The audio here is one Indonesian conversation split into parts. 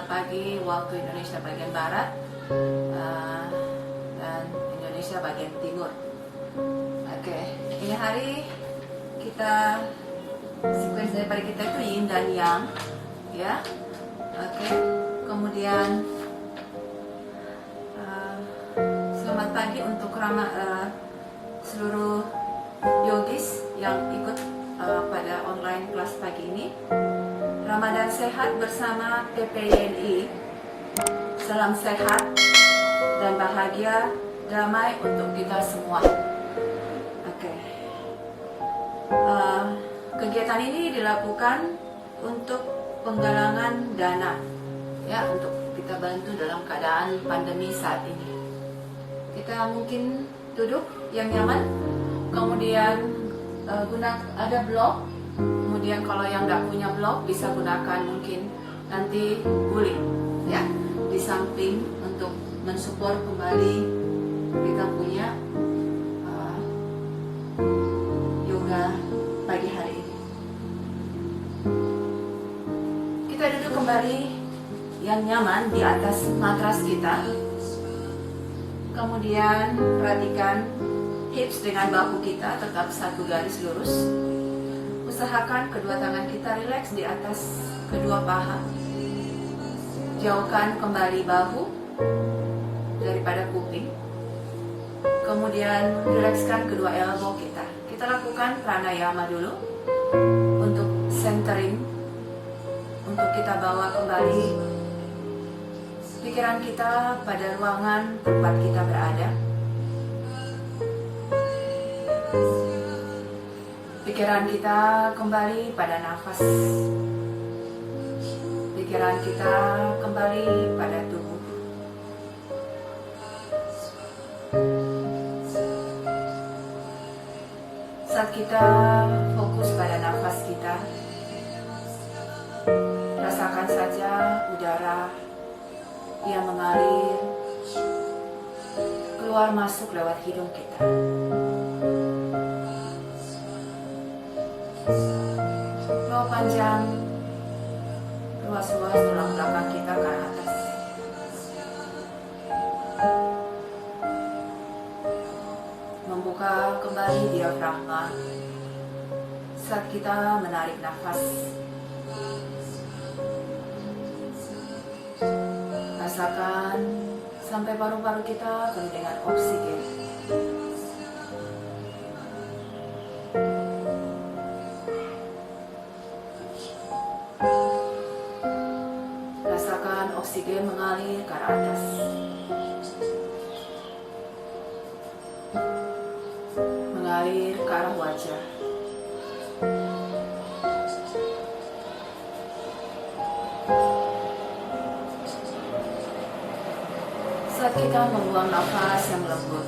pagi waktu Indonesia bagian Barat dan Indonesia bagian Timur. Oke, ini hari kita sekuens daripada kita itu Yin dan Yang, ya. Oke, kemudian selamat pagi untuk seluruh yogis yang ikut pada online kelas pagi ini. Ramadan sehat bersama PPYNI. Salam sehat dan bahagia, damai untuk kita semua. Oke. Kegiatan ini dilakukan untuk penggalangan dana, ya, untuk kita bantu dalam keadaan pandemi saat ini. Kita mungkin duduk yang nyaman, kemudian ada blog. Kemudian kalau yang nggak punya blog bisa gunakan mungkin nanti guling, ya, di samping untuk mensupport kembali kita punya yoga pagi hari ini. Kita duduk kembali yang nyaman di atas matras kita. Kemudian perhatikan hips dengan bahu kita tetap satu garis lurus. Usahakan kedua tangan kita rileks di atas kedua paha. Jauhkan kembali bahu daripada kuping. Kemudian rilekskan kedua elbow kita. Kita lakukan pranayama dulu untuk centering, untuk kita bawa kembali pikiran kita pada ruangan tempat kita berada. Pikiran kita kembali pada nafas. Pikiran kita kembali pada tubuh. Saat kita fokus pada nafas kita, rasakan saja udara yang mengalir keluar masuk lewat hidung kita. Bawa panjang, luas-luas tulang belakang kita ke atas. Membuka kembali diafragma saat kita menarik nafas. Rasakan sampai paru-paru kita penuh dengan oksigen. Rasakan oksigen mengalir ke arah atas. Mengalir ke arah wajah. Saat kita membuang nafas yang lembut,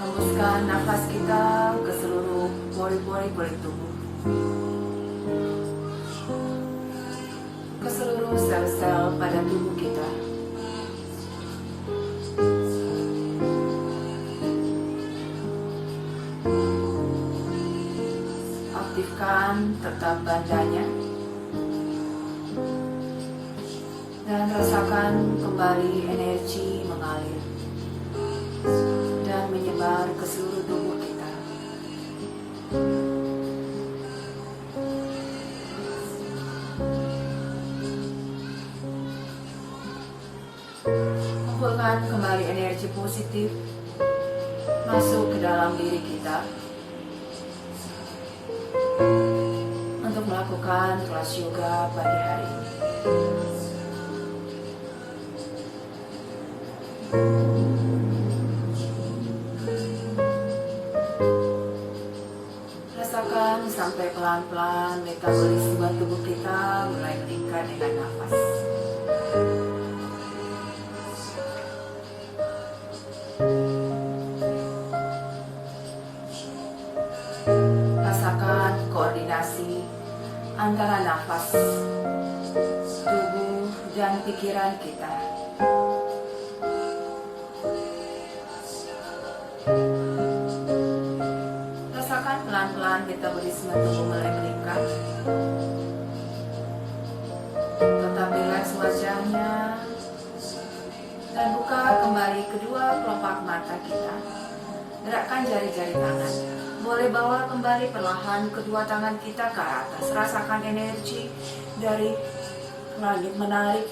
hembuskan nafas kita ke seluruh pori-pori kulit tubuh, ke seluruh sel-sel pada tubuh kita. Aktifkan tetap bandanya. Dan rasakan kembali energi mengalir dan menyebar ke seluruh tubuh kita. Kumpulkan kembali energi positif masuk ke dalam diri kita untuk melakukan kelas yoga pagi hari ini. Rasakan sampai pelan-pelan metabolisme tubuh kita mulai meningkat dengan nafas. Rasakan koordinasi antara nafas, tubuh, dan pikiran kita. Rasakan pelan-pelan metabolisme ritme tubuh mulai meningkat. Tetap rileks wajahnya. Dan buka kembali kedua kelopak mata kita. Gerakkan jari-jari tangan. Boleh bawa kembali perlahan kedua tangan kita ke atas. Rasakan energi dari langit menarik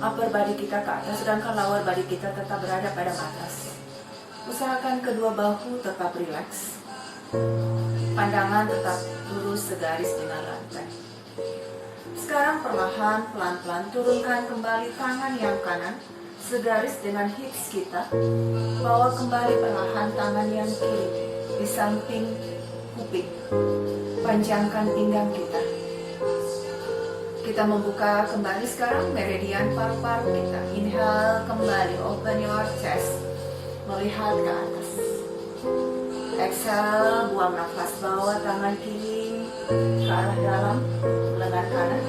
upper body kita ke atas, sedangkan lower body kita tetap berada pada atas. Usahakan kedua bahu tetap rileks. Pandangan tetap lurus segaris dengan lantai. Sekarang perlahan, pelan-pelan turunkan kembali tangan yang kanan segaris dengan hips kita. Bawa kembali perlahan tangan yang kiri di samping kuping. Panjangkan pinggang kita. Kita membuka kembali sekarang meridian paru-paru kita. Inhale kembali, open your chest, melihat ke atas. Exhale, buang nafas, bawa tangan kiri ke arah dalam lengan kanan.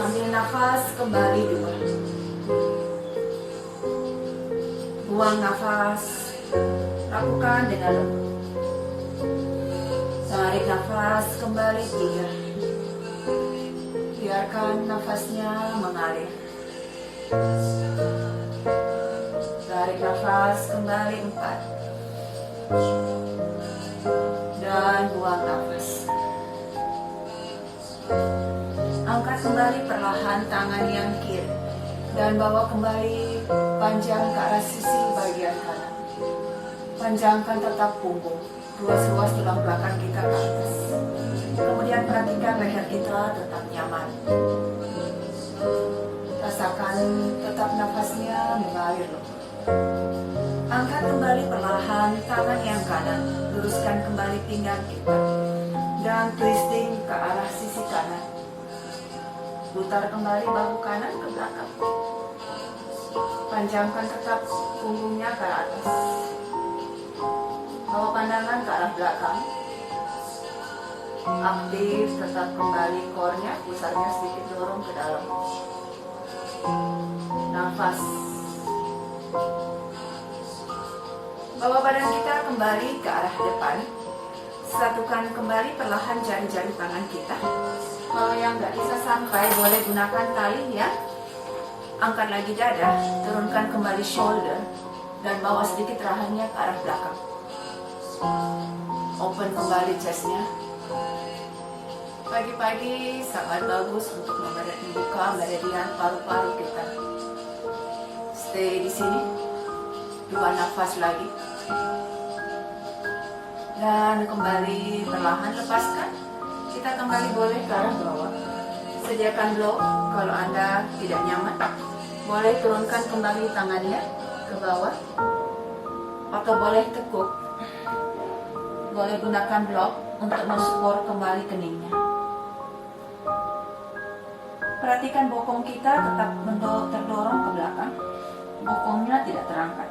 Ambil nafas kembali 2. Buang nafas, lakukan dengan lembut. Tarik nafas kembali 3. Biarkan nafasnya mengalir. Tarik nafas kembali 4. Dan buang nafas. Angkat kembali perlahan tangan yang kiri. Dan bawa kembali panjang ke arah sisi bagian kanan. Panjangkan tetap punggung. Luas-luas tulang belakang kita ke atas. Kemudian perhatikan leher kita tetap nyaman. Rasakan tetap nafasnya mengalir. Angkat kembali perlahan tangan yang kanan. Luruskan kembali pinggang kita. Dan twisting ke arah sisi kanan. Putar kembali bahu kanan ke belakang. Panjangkan tetap punggungnya ke atas. Bawa pandangan ke arah belakang. Aktif, tetap kembali core-nya, pusarnya sedikit dorong ke dalam. Nafas. Bawa badan kita kembali ke arah depan. Satukan kembali perlahan jari-jari tangan kita. Kalau yang nggak bisa sampai, boleh gunakan tali ya. Angkat lagi dada, turunkan kembali shoulder, dan bawa sedikit rahangnya ke arah belakang. Open kembali chestnya. Pagi-pagi sangat bagus untuk membuka meridian paru-paru kita. Stay di sini. 2 nafas lagi. Dan kembali perlahan lepaskan. Kita kembali boleh ke arah bawah. Sediakan block kalau Anda tidak nyaman. Boleh turunkan kembali tangannya ke bawah. Atau boleh tekuk. Boleh gunakan blok untuk mensupport kembali keningnya. Perhatikan bokong kita tetap terdorong ke belakang. Bokongnya tidak terangkat.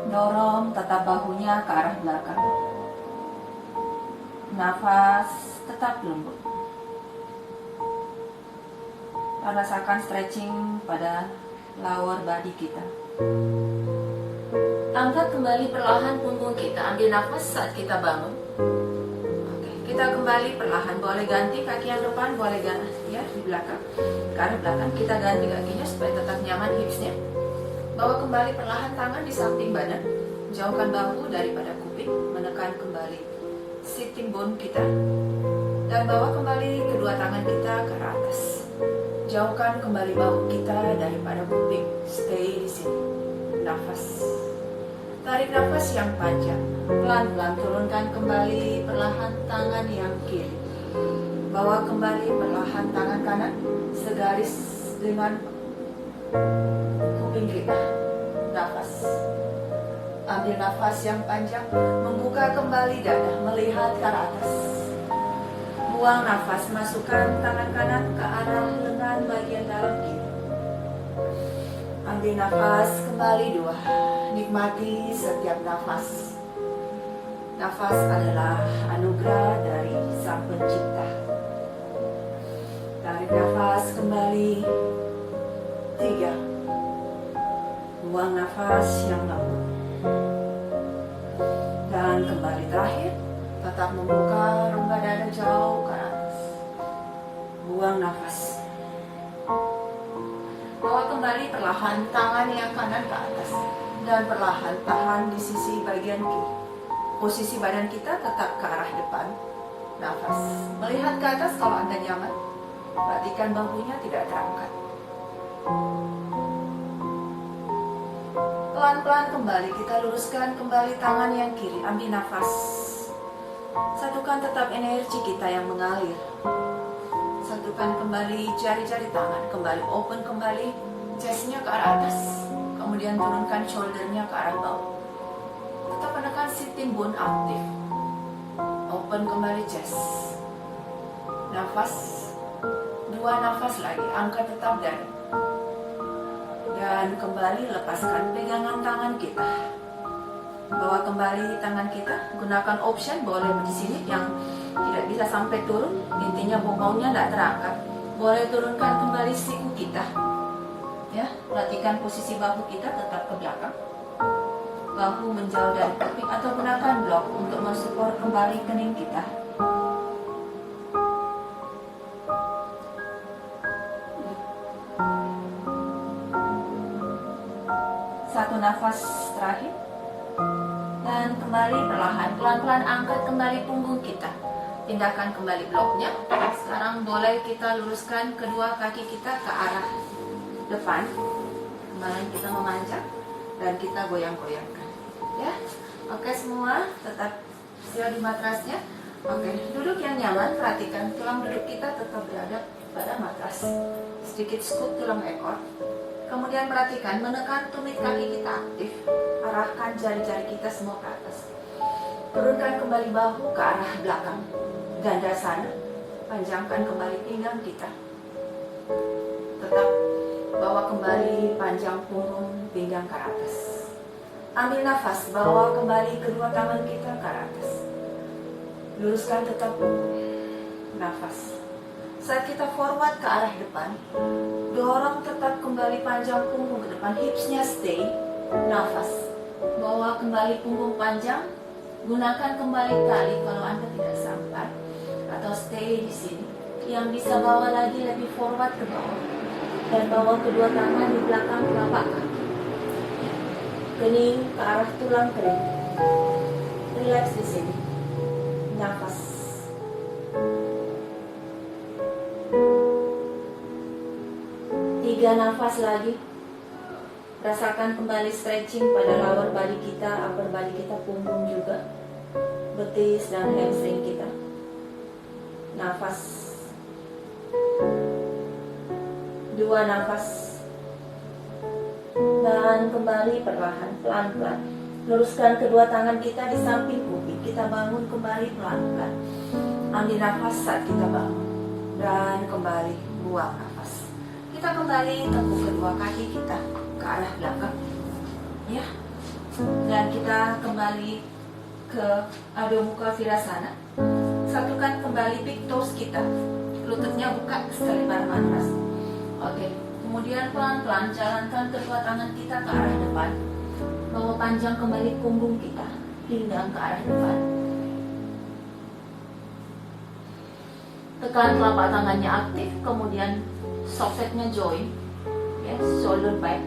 Dorong tetap bahunya ke arah belakang. Nafas tetap lembut. Rasakan stretching pada lower body kita. Angkat kembali perlahan punggung kita. Ambil nafas saat kita bangun. Oke, kita kembali perlahan. Boleh ganti kaki yang depan, boleh ganti ya di belakang. Ke arah belakang kita ganti kakinya supaya tetap nyaman hipsnya. Bawa kembali perlahan tangan di samping badan. Jauhkan bahu daripada kuping. Menekan kembali sitting bone kita. Dan bawa kembali kedua tangan kita ke atas. Jauhkan kembali bahu kita daripada kuping. Stay di sini. Nafas. Tarik nafas yang panjang. Pelan-pelan turunkan kembali perlahan tangan yang kiri. Bawa kembali perlahan tangan kanan segaris dengan kuping kita. Nafas. Ambil nafas yang panjang. Membuka kembali dada. Melihat ke atas. Buang nafas. Masukkan tangan kanan ke arah lengan bagian dalam kiri. Ambil nafas kembali 2. Nikmati setiap nafas. Nafas adalah anugerah dari Sang Pencipta. Tarik nafas kembali 3. Buang nafas yang lembut. tetap membuka rongga dada jauh ke atas. Buang nafas. Bawa kembali perlahan tangan yang kanan ke atas. Dan perlahan tahan di sisi bagian kiri. Posisi badan kita tetap ke arah depan. Nafas. Melihat ke atas kalau Anda nyaman. Perhatikan bahunya tidak terangkat. Pelan-pelan kembali kita luruskan kembali tangan yang kiri. Ambil nafas. Satukan tetap energi kita yang mengalir. Satukan kembali jari-jari tangan. Kembali open kembali chestnya ke arah atas. Kemudian turunkan shouldernya ke arah bawah. Tetap menekan sitting bone aktif. Open kembali chest. Nafas. 2 nafas lagi. Angkat tetap dada. Dan kembali lepaskan pegangan tangan kita. Bawa kembali tangan kita. Gunakan option boleh di sini yang tidak bisa sampai turun. Intinya bobaunya tidak terangkat. Boleh turunkan kembali siku kita. Ya, perhatikan posisi bahu kita tetap ke belakang. Bahu menjauh dari keping atau gunakan blok untuk mensupport kembali kening kita. Satu nafas terakhir. Dan kembali perlahan, pelan-pelan angkat kembali punggung kita. Pindahkan kembali bloknya. Sekarang boleh kita luruskan kedua kaki kita ke arah depan. Kembali kita memanjang dan kita goyang-goyangkan. Ya, oke semua, tetap siap di matrasnya. Oke, duduk yang nyaman. Perhatikan tulang duduk kita tetap berada pada matras. Sedikit scoop tulang ekor. Kemudian perhatikan menekan tumit kaki kita aktif. Arahkan jari-jari kita semua ke atas. Turunkan kembali bahu ke arah belakang. Gandasana. Panjangkan kembali pinggang kita. Tetap bawa kembali panjang punggung pinggang ke atas. Ambil nafas, bawa kembali kedua tangan kita ke atas. Luruskan tetap nafas. Saat kita forward ke arah depan, dorong tetap kembali panjang punggung ke depan, hipsnya stay. Nafas. Bawa kembali punggung panjang. Gunakan kembali tali kalau Anda tidak sampai atau stay di sini. Yang bisa bawa lagi lebih forward ke bawah dan bawa kedua tangan di belakang telapak kaki. Kening ke arah tulang kering. Relax di sini. Nafas. Tiga nafas lagi. Rasakan kembali stretching pada lower body kita, upper body kita, punggung juga, betis dan hamstring kita. Nafas. 2 nafas. Dan kembali perlahan, pelan-pelan. Luruskan kedua tangan kita di samping kuping. Kita bangun kembali pelan-pelan. Ambil nafas saat kita bangun. Dan kembali buang nafas. Kita kembali tepuk kedua kaki kita ke arah belakang, ya, dan kita kembali ke Adho Mukha Virasana. Satukan kembali big toes kita, lututnya buka selebar matras. Oke, kemudian pelan-pelan jalankan kedua tangan kita ke arah depan. Bawa panjang kembali punggung kita, pinggang ke arah depan. Tekan telapak tangannya aktif, kemudian socketnya join, ya, shoulder back.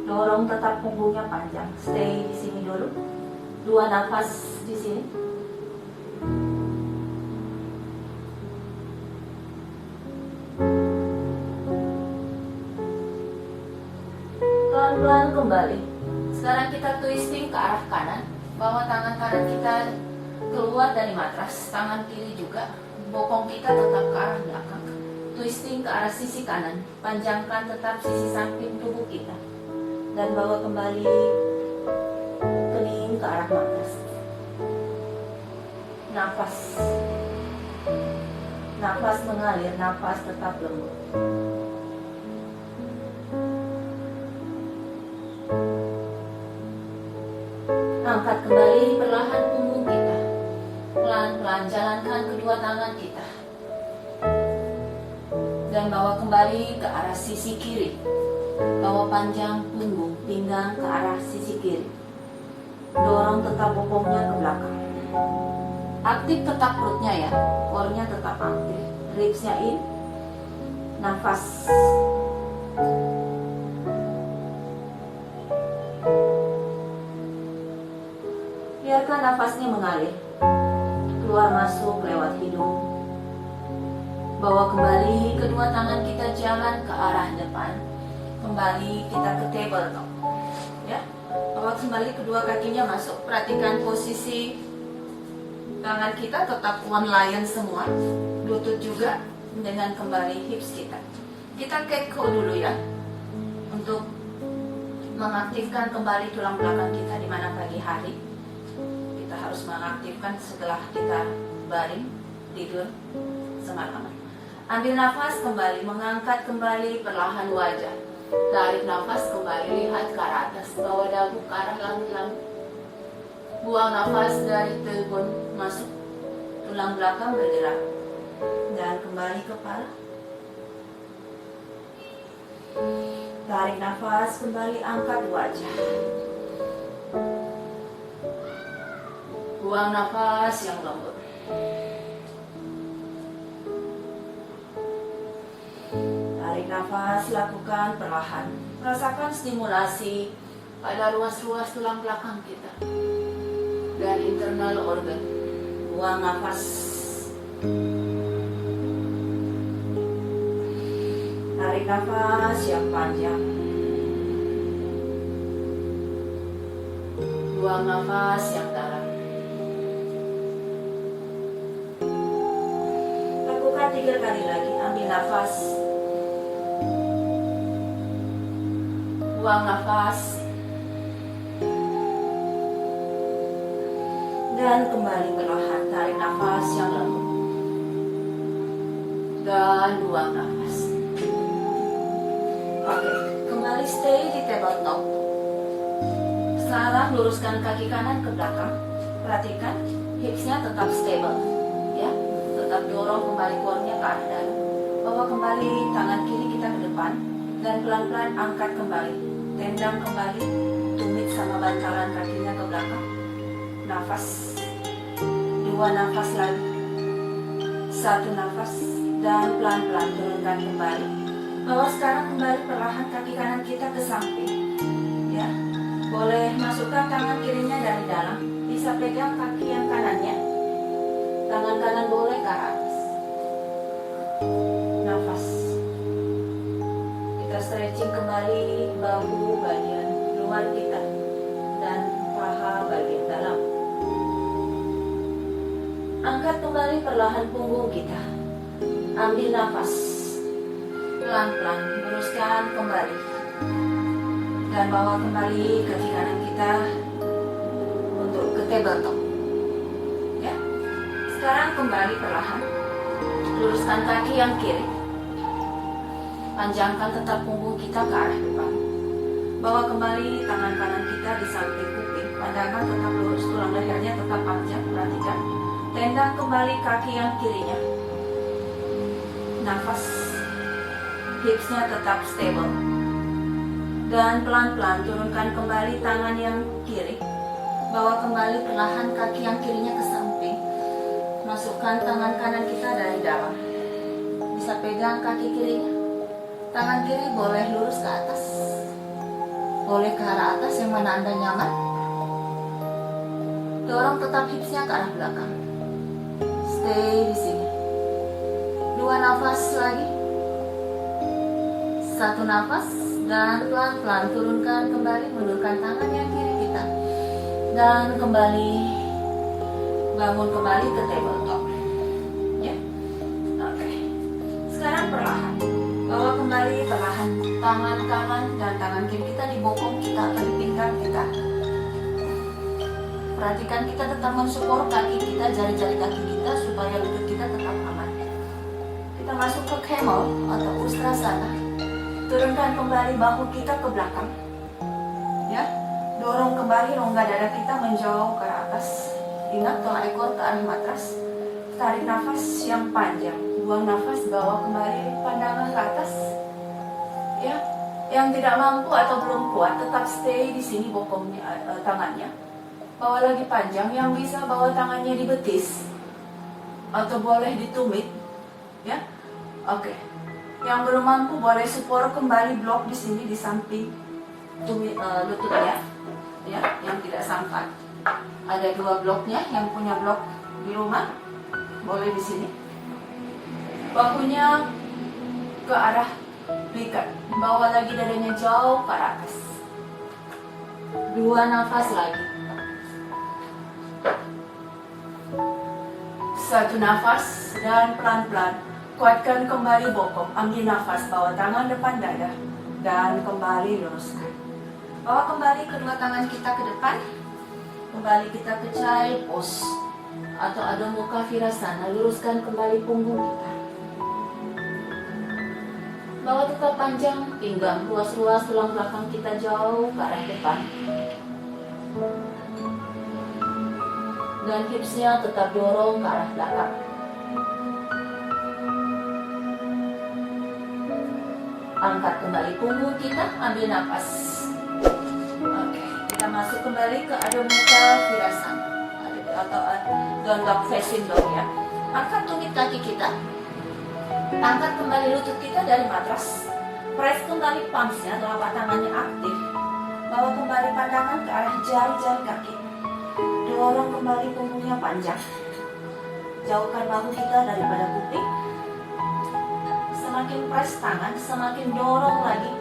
Dorong tetap punggungnya panjang. Stay di sini dulu. 2 nafas di sini. Pelan-pelan kembali. Sekarang kita twisting ke arah kanan. Bawa tangan kanan kita keluar dari matras. Tangan kiri juga. Bokong kita tetap ke arah belakang. Twisting ke arah sisi kanan. Panjangkan tetap sisi samping tubuh kita. Dan bawa kembali kening ke arah matras. Nafas. Nafas mengalir, nafas tetap lembut. Angkat kembali perlahan punggung kita. Pelan-pelan jalankan kedua tangan kita. Dan bawa kembali ke arah sisi kiri. Bawa panjang punggung, pinggang ke arah sisi kiri. Dorong tetap bokongnya ke belakang. Aktif tetap perutnya ya, core-nya tetap aktif. Ribsnya in, nafas. Biarkan nafasnya mengalir, keluar masuk lewat hidung. Bawa kembali kedua tangan kita jalan ke arah depan. Kembali kita ke tabletop. Ya, bawa kembali kedua kakinya masuk. Perhatikan posisi tangan kita tetap one lion semua. Lutut juga dengan kembali hips kita. Kita keko dulu ya, untuk mengaktifkan kembali tulang belakang kita di mana pagi hari. Kita harus mengaktifkan setelah kita baring tidur semalaman. Ambil nafas kembali, mengangkat kembali perlahan wajah. Tarik nafas kembali, lihat ke arah atas, bawa dagu ke arah langit-langit. Buang nafas dari tegun masuk, tulang belakang bergerak. Dan kembali kepala. Tarik nafas kembali, angkat wajah. Buang nafas yang lembut. Tarik nafas, lakukan perlahan. Rasakan stimulasi pada ruas-ruas tulang belakang kita dan internal organ. Buang nafas. Tarik nafas yang panjang. Buang nafas yang dalam. Lakukan 3 kali lagi. Ambil nafas. Buang nafas. Dan kembali perlahan. Tarik nafas yang lembut. Dan buang nafas. Oke, kembali stay di tabletop. Sekarang luruskan kaki kanan ke belakang. Perhatikan hipsnya tetap stable, ya. Tetap dorong kembali core-nya ke arah dalam. Bawa kembali tangan kiri kita ke depan dan pelan-pelan angkat kembali. Tendang kembali tumit sama bantalan kakinya ke belakang. Nafas. 2 nafas lagi. 1 nafas dan pelan-pelan turunkan kembali. Bawa sekarang kembali perlahan kaki kanan kita ke samping, ya. Boleh masukkan tangan kirinya dari dalam, bisa pegang kaki yang kanannya. Tangan kanan boleh ke atas. Nafas. Kita stretching kembali bahu bagian luar kita dan paha bagian dalam. Angkat kembali perlahan punggung kita. Ambil nafas. Pelan-pelan luruskan kembali dan bawa kembali kaki kanan kita untuk ke tabletop, ya. Sekarang kembali perlahan luruskan kaki yang kiri, panjangkan tetap punggung kita ke arah depan. Bawa kembali tangan kanan kita di samping kuping, pandangan tetap lurus, tulang lehernya tetap panjang. Perhatikan, tendang kembali kaki yang kirinya. Nafas. Hipsnya tetap stable. Dan pelan-pelan turunkan kembali tangan yang kiri. Bawa kembali perlahan kaki yang kirinya ke samping. Masukkan tangan kanan kita dari dalam. Bisa pegang kaki kirinya. Tangan kiri boleh lurus ke atas. Boleh ke arah atas yang mana Anda nyaman. Dorong tetap hipsnya ke arah belakang. Stay di sini. 2 nafas lagi. 1 nafas dan pelan-pelan turunkan kembali, mundurkan tangan yang kiri kita dan kembali bangun kembali ke tabletop, ya. Oke. Sekarang perlahan bawa kembali perlahan tangan kanan dan tangan kiri kita di bokong kita atau di pinggang kita. Perhatikan kita tetap mensupport kaki kita, jari-jari kaki kita supaya lutut kita tetap aman. Kita masuk ke camel atau ustrasana. Turunkan kembali bahu kita ke belakang, ya. Dorong kembali rongga dada kita menjauh ke atas. Ingat tulang ekor ke arah matras. Tarik nafas yang panjang. Buang nafas, bawa kembali pandangan ke atas, ya. Yang tidak mampu atau belum kuat tetap stay di sini bokongnya, tangannya. Bawa lagi panjang, yang bisa bawa tangannya di betis atau boleh di tumit, ya. Oke. Yang belum mampu boleh support kembali blok di sini di samping tumit lututnya, ya, yang tidak sampai. Ada 2 bloknya, yang punya blok di rumah boleh di sini. Bahunya ke arah belikat, bawa lagi dadanya jauh ke atas. 2 nafas lagi. 1 nafas dan pelan-pelan kuatkan kembali bokong. Ambil nafas, bawa tangan depan dada dan kembali luruskan. Bawa kembali kedua tangan kita ke depan. Kembali kita ke child pose atau Adho Mukha Virasana. Luruskan kembali punggung kita. Bawa tetap panjang, pinggang luas-luas, tulang belakang kita jauh ke arah depan. Dan hipsnya tetap dorong ke arah belakang. Angkat kembali punggung kita, ambil nafas. Oke, kita masuk kembali ke Adho Mukha Virasana atau down dog facing dog, ya. Angkat tumit kaki kita. Angkat kembali lutut kita dari matras. Press kembali palmsnya, telapak tangannya aktif. Bawa kembali pandangan ke arah jari-jari kaki. Dorong kembali punggungnya panjang. Jauhkan bahu kita daripada kuping. Semakin press tangan, semakin dorong lagi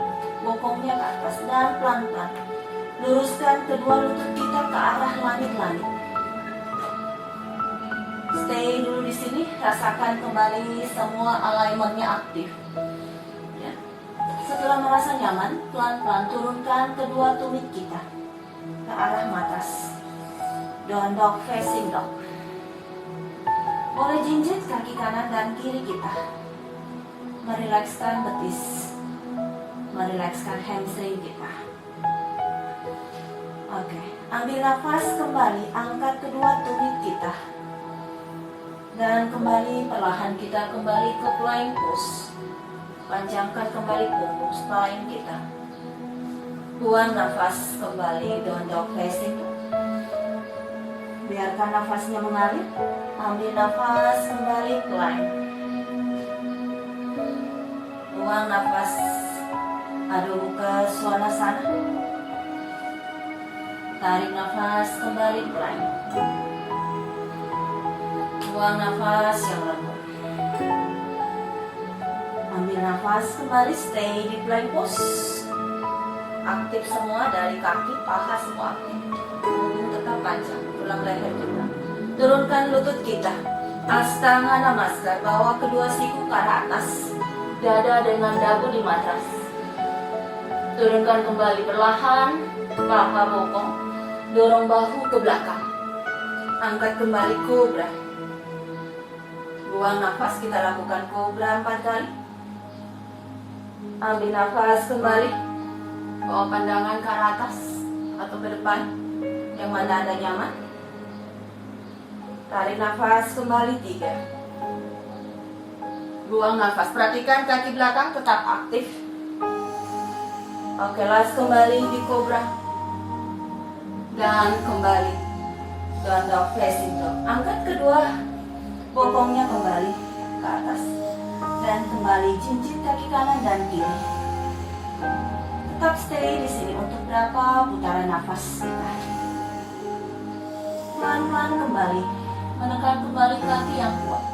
bokongnya ke atas dan pelan-pelan. Luruskan kedua lutut kita ke arah langit-langit. Stay dulu di sini, rasakan kembali semua alignmentnya aktif. Ya. Setelah merasa nyaman, pelan-pelan turunkan kedua tumit kita ke arah matras. Down dog facing dog. Boleh jinjit kaki kanan dan kiri kita. Merilekskan betis. Merilekskan hamstring kita. Oke, ambil nafas kembali, angkat kedua tumit kita. Dan kembali perlahan kita kembali ke plank pose. Panjangkan kembali punggung spine kita. Buang nafas kembali, down dog facing dog. Biarkan nafasnya mengalir. Ambil nafas kembali plank. Buang nafas Adho Mukha Svanasana. Tarik nafas kembali plank. Buang nafas yang lembut. Ambil nafas kembali, stay di plank pose. Aktif semua dari kaki, paha semua aktif. Punggung tetap panjang, tulang leher juga. Turunkan lutut kita. Astanga Namaskar, bawa kedua siku ke arah atas. Dada dengan dagu di matras. Turunkan kembali perlahan, paha bokong. Dorong bahu ke belakang. Angkat kembali kobra. Buang nafas, kita lakukan kobra 4 kali. Ambil nafas kembali. Bawa pandangan ke arah atas atau ke depan, yang mana Anda nyaman. Tarik nafas kembali 3. Buang nafas, perhatikan kaki belakang tetap aktif. Oke, last kembali di kobra. Dan kembali down dog facing dog. Angkat kedua bokongnya kembali ke atas. Dan kembali jinjit kaki kanan dan kiri. Tetap stay di sini untuk berapa putaran nafas kita. Pelan-pelan kembali, menekan kembali kaki yang kuat.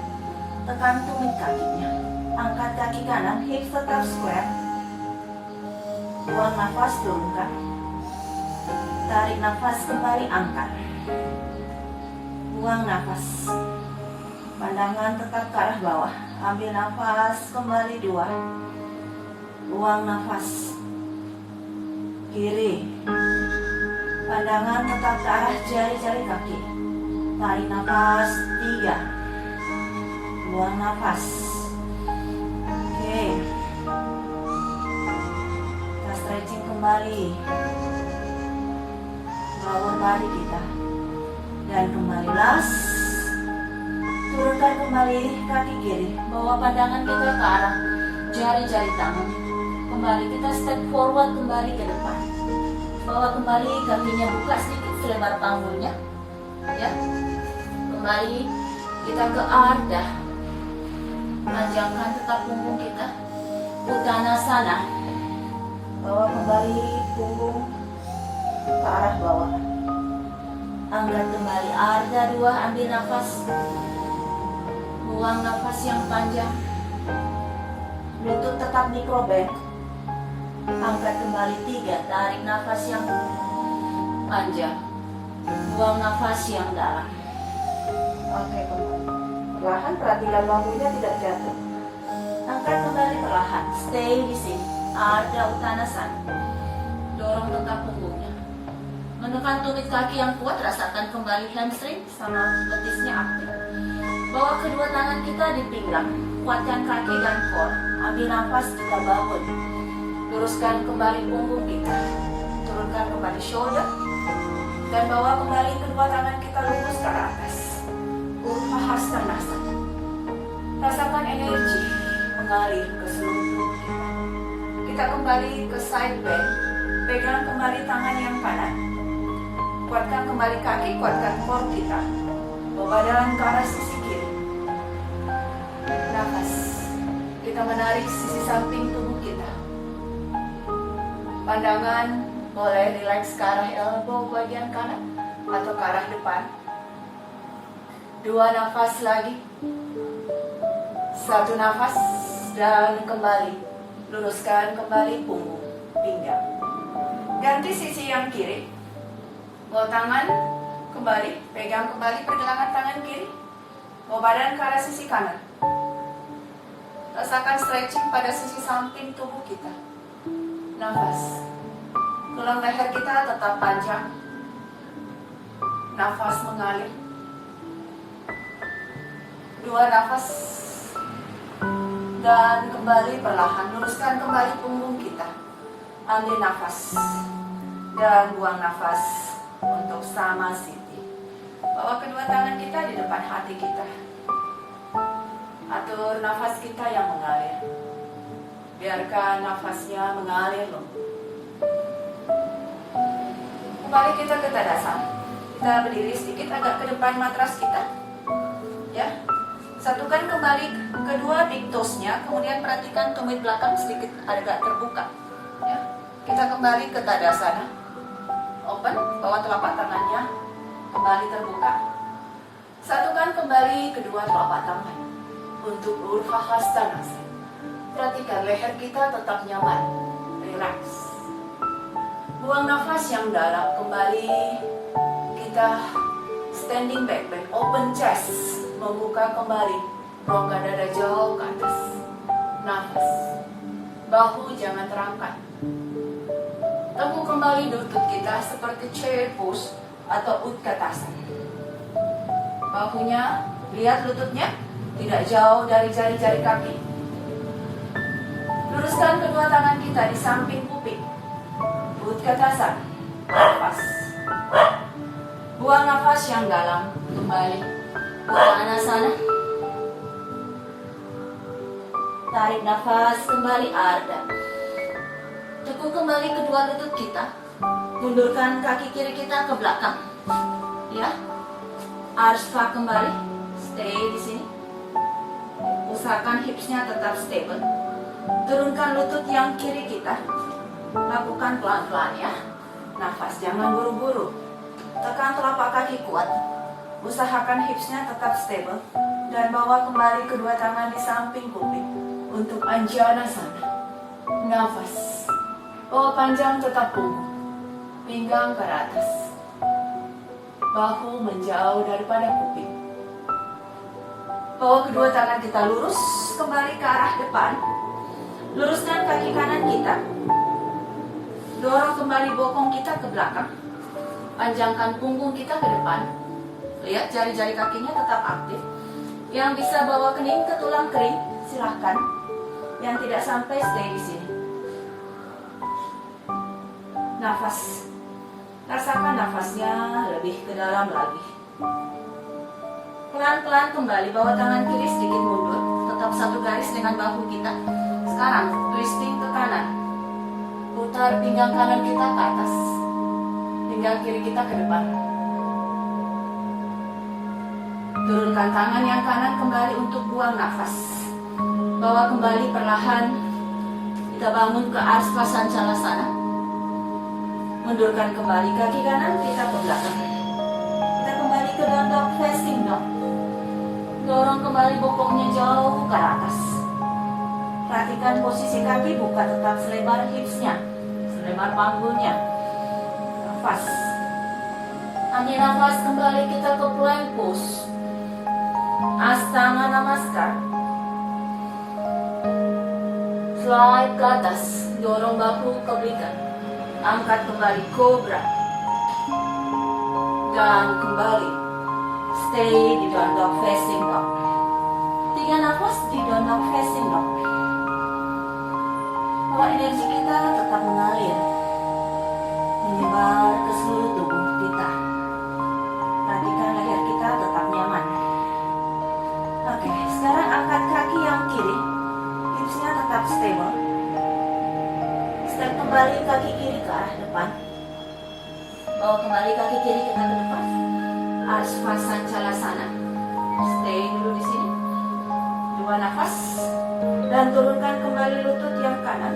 Tekan tumit kakinya. Angkat kaki kanan, hips tetap square. Buang nafas, turunkan. Tarik nafas kembali, angkat. Buang nafas. Pandangan tetap ke arah bawah. Ambil nafas kembali 2. Buang nafas. Kiri. Pandangan tetap ke arah jari-jari kaki. Tarik nafas 3. Buang nafas. Oke. Kita stretching kembali. Lower body kita. Dan kembali last. Turunkan kembali kaki kiri. Bawa pandangan kita ke arah jari-jari tangan. Kembali kita step forward kembali ke depan. Bawa kembali kakinya buka sedikit selebar panggulnya. Ya, kembali kita ke Ardha. Panjangkan tetap punggung kita. Uttanasana. Bawa kembali punggung ke arah bawah. Angkat kembali Ardha 2, ambil nafas. Buang nafas yang panjang. Lutut tetap microbend. Angkat kembali 3, tarik nafas yang panjang. Buang nafas yang dalam. Oke, kembali. Perlahan perhatikan bambunya tidak jatuh. Angkat kembali perlahan. Stay di sini. Ardha Uttanasana. Dorong tetap punggungnya. Menekan tumit kaki yang kuat, rasakan kembali hamstring sama betisnya aktif. Bawa kedua tangan kita di pinggang. Kuatkan kaki dan core. Ambil nafas, kita bangun. Luruskan kembali punggung kita. Turunkan kembali shoulder. Dan bawa kembali kedua tangan kita lurus ke atas. Urdhva Hastanasana. Rasakan energi mengalir ke seluruh tubuh kita. Kita kembali ke side bend. Pegang kembali tangan yang kanan. Kuatkan kembali kaki, kuatkan core kita. Bawa badan ke arah sisi kiri. Nafas. Kita menarik sisi samping tubuh kita. Pandangan boleh relax ke arah elbow bagian kanan atau ke arah depan. 2 nafas lagi. 1 nafas dan kembali. Luruskan kembali punggung, pinggang. Ganti sisi yang kiri. Bawa tangan kembali, pegang kembali pergelangan tangan kiri. Bawa badan ke arah sisi kanan. Rasakan stretching pada sisi samping tubuh kita. Nafas. Tulang leher kita tetap panjang. Nafas mengalir. 2 nafas. Dan kembali perlahan. Luruskan kembali punggung kita. Ambil nafas. Dan buang nafas untuk Samasthiti. Bawa kedua tangan kita di depan hati kita. Atur nafas kita yang mengalir. Biarkan nafasnya mengalir loh. Kembali kita ke Tadasana. Kita berdiri sedikit agak ke depan matras kita. Ya. Satukan kembali kedua big toes-nya, kemudian perhatikan tumit belakang sedikit agak terbuka. Ya. Kita kembali ke Tadasana. Open, bawa telapak tangannya kembali terbuka. Satukan kembali kedua telapak tangan untuk Urdhva Hastanasana. Perhatikan leher kita tetap nyaman, relax. Buang nafas yang dalam, kembali kita standing back, open chest, membuka kembali rongga dada jauh ke atas. Nafas, bahu jangan terangkat. Tepuk kembali lutut kita seperti chair pose atau Utkatasana. Bahunya, lihat lututnya, tidak jauh dari jari-jari kaki. Luruskan kedua tangan kita di samping kuping. Utkatasana. Nafas. Buang nafas yang dalam. Kembali. Uttanasana. Tarik nafas kembali Ardha. Tekuk kembali kedua lutut kita. Mundurkan kaki kiri kita ke belakang. Ya. Arsva kembali. Stay di sini. Usahakan hipsnya tetap stable. Turunkan lutut yang kiri kita. Lakukan pelan-pelan ya. Nafas, jangan buru-buru. Tekan telapak kaki kuat. Usahakan hipsnya tetap stable. Dan bawa kembali kedua tangan di samping kuping untuk Anjanasana. Nafas. Bawa panjang tetap punggung. Pinggang ke atas. Bahu menjauh daripada kuping. Bawa kedua tangan kita lurus kembali ke arah depan. Luruskan kaki kanan kita. Dorong kembali bokong kita ke belakang. Panjangkan punggung kita ke depan. Lihat jari-jari kakinya tetap aktif. Yang bisa bawa kening ke tulang kering, silahkan. Yang tidak sampai, stay di sini. Nafas. Rasakan nafasnya lebih ke dalam lagi. Pelan-pelan kembali, bawa tangan kiri sedikit mundur. Tetap satu garis dengan bahu kita. Sekarang, twisting ke kanan. Putar pinggang kanan kita ke atas. pinggang kiri kita ke depan. Turunkan tangan yang kanan kembali untuk buang nafas. Bawa kembali perlahan. Kita bangun ke Arsva Sancalasana. Mundurkan kembali kaki kanan kita ke belakang. Kita kembali ke down dog facing dog. Dorong kembali bokongnya jauh ke atas. Perhatikan posisi kaki, buka tetap selebar hipsnya, selebar panggulnya. Nafas. Ambil nafas kembali kita ke plank pose. Astana Namaskar. Slide ke atas, dorong bahu ke belakang. Angkat kembali Cobra. Dan kembali. Stay di down dog facing dog. 3 nafas di down dog facing dog. Bahwa energi kita tetap mengalir, menyebar ke seluruh tubuh kita. Perhatikan leher kita tetap nyaman. Oke, sekarang angkat kaki yang kiri, hipsnya tetap stable. Step kembali kaki kiri ke arah depan. Bawa kembali kaki kiri kita ke depan. Arsva Sancalasana. Stay dulu di sini. 2 nafas. Dan turunkan kembali lutut yang kanan.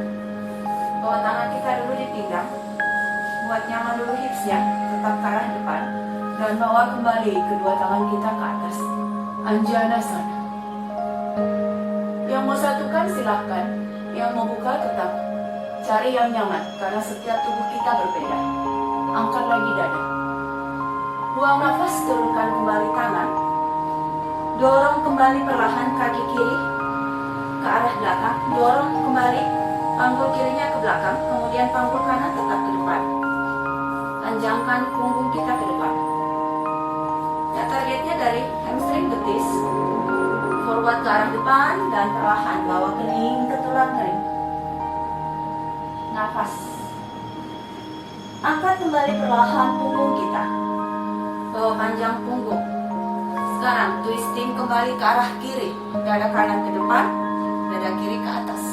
Bawa tangan kita dulu di pinggang. Buat nyaman dulu hipsnya, tetap ke arah depan. Dan bawa kembali kedua tangan kita ke atas. Anjanasana. Yang mau satukan silahkan. Yang mau buka tetap. Cari yang nyaman, karena setiap tubuh kita berbeda. Angkat lagi dada. Buang nafas, turunkan kembali tangan. Dorong kembali perlahan kaki kiri ke arah belakang. Dorong kembali panggul kirinya ke belakang. Kemudian panggul kanan tetap ke depan. Panjangkan punggung kita ke depan. Ya, targetnya dari hamstring betis. Forward ke arah depan dan perlahan bawa kening ke tulang kering. Nafas. Angkat kembali perlahan punggung kita. Bawa panjang punggung. Sekarang twisting kembali ke arah kiri. Dada kanan ke depan, dada kiri ke atas.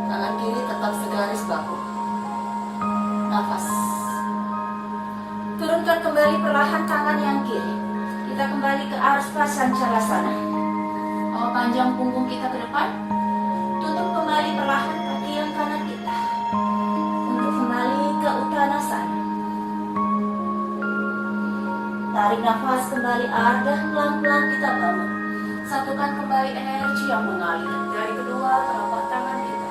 Tangan kiri tetap segaris bahu. Nafas. Turunkan kembali perlahan tangan yang kiri. Kita kembali ke Arsva Sancalasana. Bawa panjang punggung kita ke depan. Tutup kembali perlahan kaki yang kanan kita. Untuk kembali ke Uttanasana. Tarik nafas kembali, Ardha, pelan-pelan kita bangun. Satukan kembali energi yang mengalir dari kedua telapak tangan kita.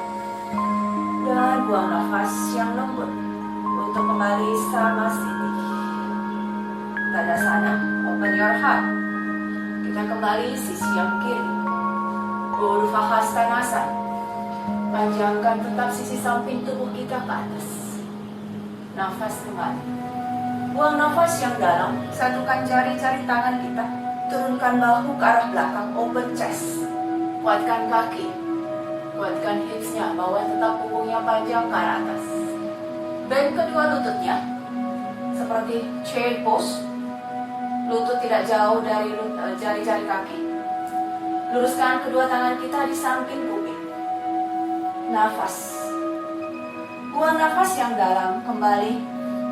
Dan buang nafas yang lembut untuk kembali Samasthiti. Tadasana, open your heart. Kita kembali sisi yang kiri. Urdhva Hastanasana. Panjangkan tetap sisi samping tubuh kita ke atas. Nafas kembali. Buang nafas yang dalam. Satukan jari-jari tangan kita. Turunkan bahu ke arah belakang. Open chest. Kuatkan kaki. Kuatkan hipsnya. Bawa tetap punggungnya panjang ke arah atas. Bend kedua lututnya. Seperti chair pose. Lutut tidak jauh dari jari-jari kaki. Luruskan kedua tangan kita di samping kuping. Nafas. Buang nafas yang dalam. Kembali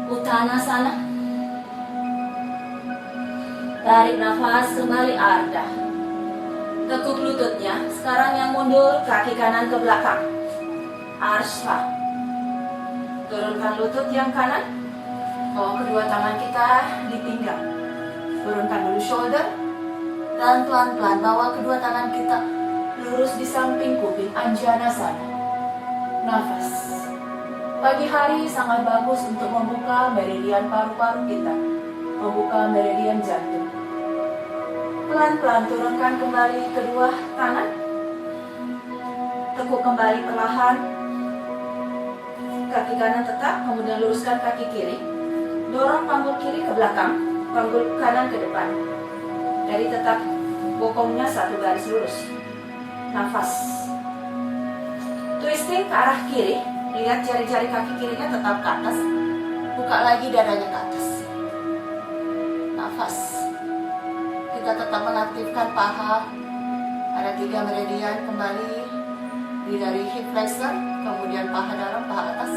Uttanasana. Tarik nafas kembali Ardha. Tekuk lututnya. Sekarang yang mundur, kaki kanan ke belakang. Arsva. Turunkan lutut yang kanan. Bawa kedua tangan kita di pinggang. Turunkan dulu shoulder. Dan pelan-pelan bawa kedua tangan kita lurus di samping kuping. Anjanasana. Nafas. Pagi hari sangat bagus untuk membuka meridian paru-paru kita. Membuka meridian jantung. Pelan-pelan turunkan kembali kedua tangan. Tekuk kembali perlahan. Kaki kanan tetap, kemudian luruskan kaki kiri. Dorong panggul kiri ke belakang, panggul kanan ke depan. Jadi tetap bokongnya satu garis lurus. Nafas. Twisting ke arah kiri. Lihat jari-jari kaki kirinya tetap ke atas. Buka lagi dadanya ke atas. Nafas. Kita tetap mengaktifkan paha. Ada 3 meridian kembali dari hip flexor, kemudian paha dalam, paha atas.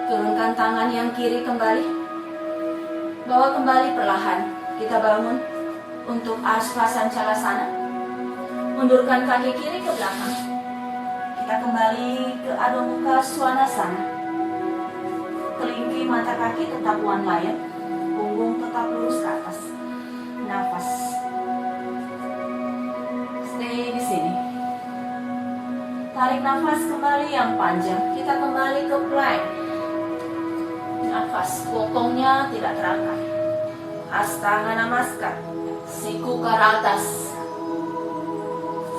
Turunkan tangan yang kiri kembali. Bawa kembali perlahan. Kita bangun untuk Asva Sancalasana. Mundurkan kaki kiri ke belakang. Kita kembali ke Adho Mukha Svanasana. Kelingking mata kaki tetap one line. Punggung tetap lurus ke atas. Nafas. Stay di sini. Tarik nafas kembali yang panjang. Kita kembali ke plank. Nafas, bokongnya tidak terangkat. Astanga Namaskar. Siku ke arah atas.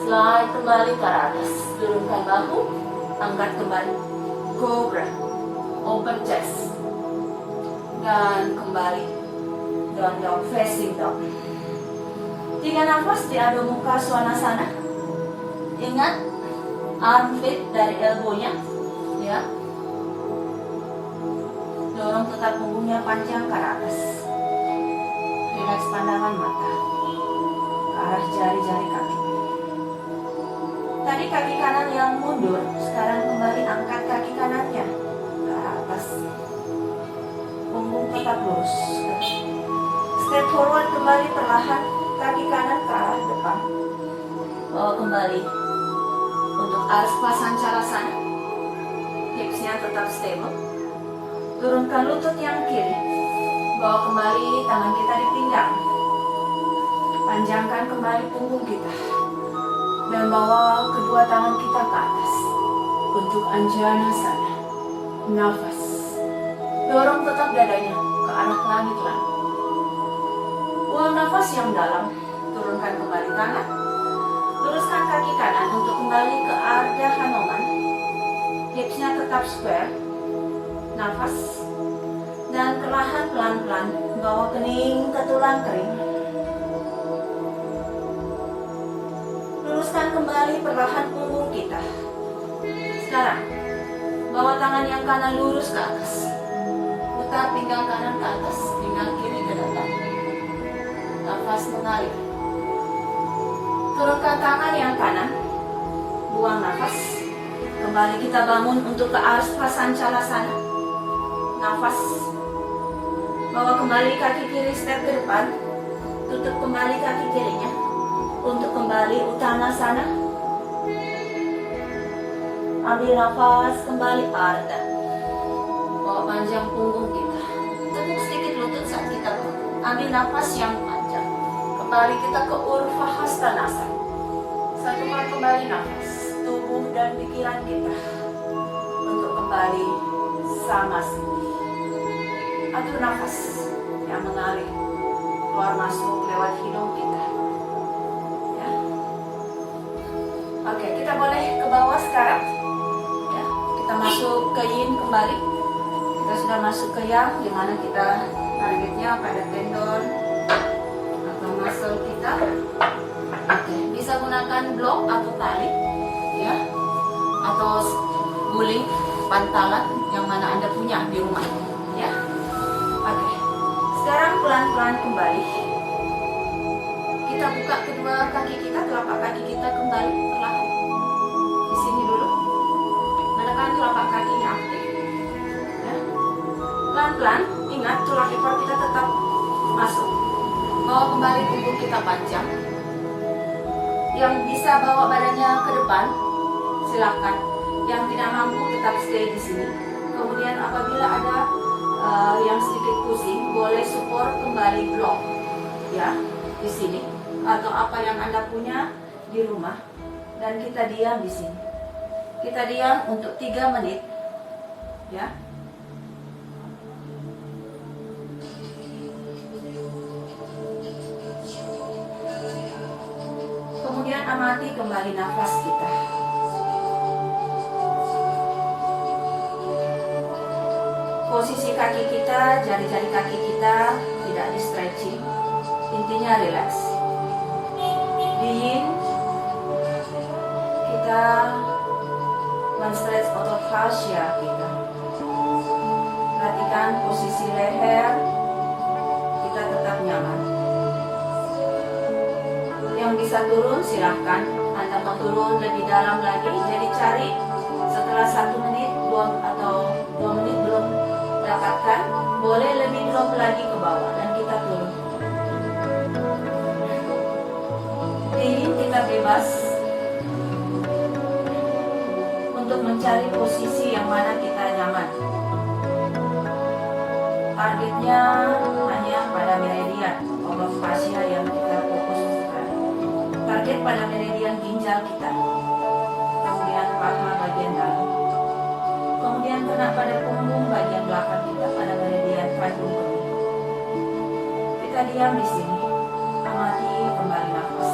Slide kembali ke arah atas. Turunkan bahu. Angkat kembali. Cobra. Open chest. Dan kembali. Down dog, facing dog. 3 nafas di Adho Mukha Svanasana. Ingat arm fit dari elbow-nya, ya. Dorong tetap punggungnya panjang ke arah atas. Relax pandangan mata ke arah jari-jari kaki. Tadi kaki kanan yang mundur, sekarang kembali angkat kaki kanannya ke arah atas. Punggung tetap lurus. Step forward kembali perlahan, kaki kanan ke arah depan. Bawa kembali untuk Asva Sancalasana. Hipsnya tetap stable. Turunkan lutut yang kiri. Bawa kembali tangan kita di pinggang. Panjangkan kembali punggung kita. Dan bawa kedua tangan kita ke atas. Untuk Anjanasana. Nafas. Dorong tetap dadanya ke arah langit-langit. Buang nafas yang dalam. Turunkan kembali tangan. Luruskan kaki kanan untuk kembali ke Ardha Hanuman. Hipsnya tetap square. Nafas. Dan perlahan pelan-pelan bawa kening ke tulang kering. Luruskan kembali perlahan punggung kita. Sekarang bawa tangan yang kanan lurus ke atas. Putar pinggang kanan ke atas, pinggang kiri ke depan. Nafas mengalir. Turunkan tangan yang kanan. Buang nafas. Kembali kita bangun untuk ke Asva Sancalasana. Nafas. Bawa kembali kaki kiri step ke depan. Tutup kembali kaki kirinya. Untuk kembali Uttanasana. Ambil nafas kembali Ardha. Bawa panjang punggung kita. Tekuk sedikit lutut saat kita bangun. Ambil nafas yang panjang. Kembali kita ke Urva Hastanasana. Satukan kembali nafas, tubuh dan pikiran kita untuk kembali sama sekali. Atur nafas yang mengalir keluar masuk lewat hidung kita. Ya. Oke, kita boleh ke bawah sekarang. Ya, kita masuk ke yin kembali. Kita sudah masuk ke yang, dimana kita targetnya pada tendon atau muscle kita. Oke, bisa gunakan blok atau tali, ya, atau guling, pantalan yang mana Anda punya di rumah, ya. Oke, sekarang pelan-pelan kembali. Kita buka kedua kaki kita, telapak kaki kita kembali perlahan. Di sini dulu, menekan telapak kakinya aktif. Ya. Pelan-pelan, ingat tulang ekor kita tetap masuk. Bawa kembali punggung kita panjang. Yang bisa bawa badannya ke depan, silakan. Yang tidak mampu tetap stay di sini. Kemudian apabila ada yang sedikit pusing, boleh support kembali blok, ya, di sini. Atau apa yang Anda punya di rumah. Dan kita diam di sini. Kita diam untuk 3 menit, ya. Kemudian amati kembali nafas kita. Posisi kaki kita, jari-jari kaki kita tidak di stretching. Intinya relax. Di yin, kita men-stretch otot fascia kita. Perhatikan posisi leher, kita tetap nyaman. Yang bisa turun silahkan. Anda mau turun lebih dalam lagi, jadi cari setelah 1 menit 2 menit belum perhatikan, boleh lebih drop lagi ke bawah dan kita turun. Ini kita bebas untuk mencari posisi yang mana kita nyaman. Targetnya hanya pada meridian oblong fascia yang kita fokuskan. Target pada meridian ginjal kita, kemudian paha bagian dalam, kemudian kena pada punggung bagian belakang kita pada meridian kandung kemih. Kita diam di sini, amati kembali nafas.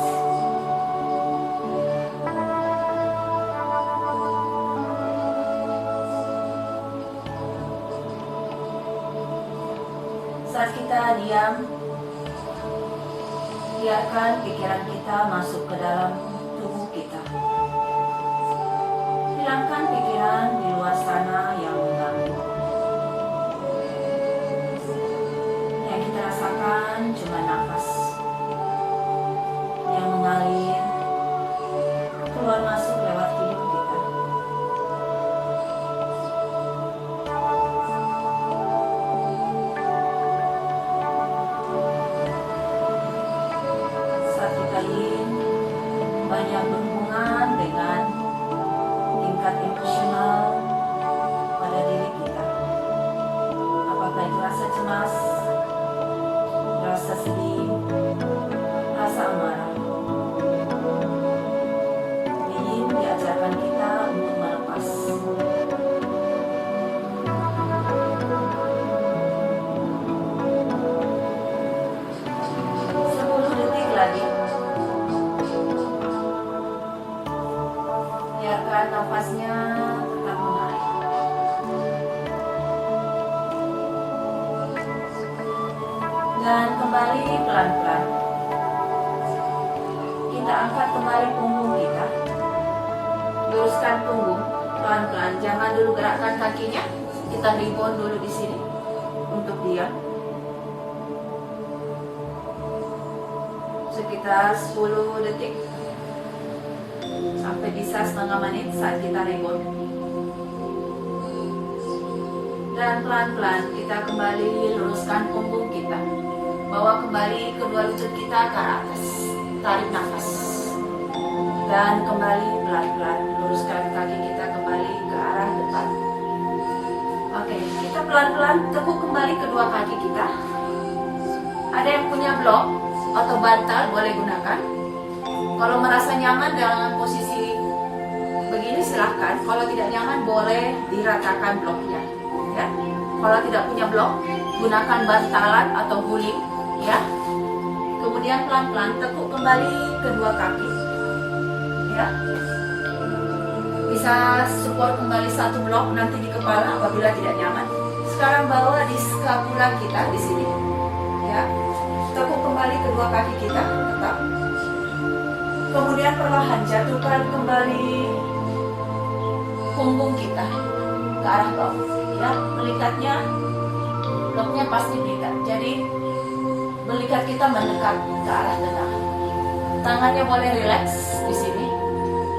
Saat kita diam, biarkan pikiran kita masuk ke dalam tubuh kita. Hilangkan pikiran di luar sana yang mengganggu. Yang kita rasakan cuma nafas yang mengalir keluar masuk lewat hidung kita. Saat kita ingin banyak berhubungan dengan tingkat emosional pada diri kita. Apakah itu rasa cemas, rasa sedih, rasa amarah. Ini diajarkan kita untuk melepas. 10 detik lagi. Biarkan nafasnya tetap mengalir. Dan kembali pelan-pelan. Kita angkat kembali punggung kita. Luruskan punggung pelan-pelan. Jangan dulu gerakkan kakinya. Kita rebound dulu di sini untuk diam. Sekitar 10 detik sampai bisa setengah menit saat kita rebound. Dan pelan-pelan kita kembali luruskan punggung kita. Bawa kembali kedua lutut kita ke atas. Tarik nafas. Dan kembali pelan-pelan luruskan kaki kita kembali ke arah depan. Oke, kita pelan-pelan tekuk kembali kedua kaki kita. Ada yang punya blok atau bantal boleh gunakan. Kalau merasa nyaman dengan posisi begini silahkan. Kalau tidak nyaman boleh diratakan bloknya. Ya. Kalau tidak punya blok, gunakan bantalan atau guling. Ya. Kemudian pelan-pelan tekuk kembali kedua kaki. Ya. Bisa support kembali satu blok nanti di kepala apabila tidak nyaman. Sekarang bawa di skapula kita di sini. Ya. Tekuk kembali kedua kaki kita tetap. Kemudian perlahan jatuhkan kembali punggung kita ke arah bawah. Ya, melingkatnya bloknya pasti belikat. Jadi belikat kita mendekat ke arah tengah. Tangannya boleh rileks di sini.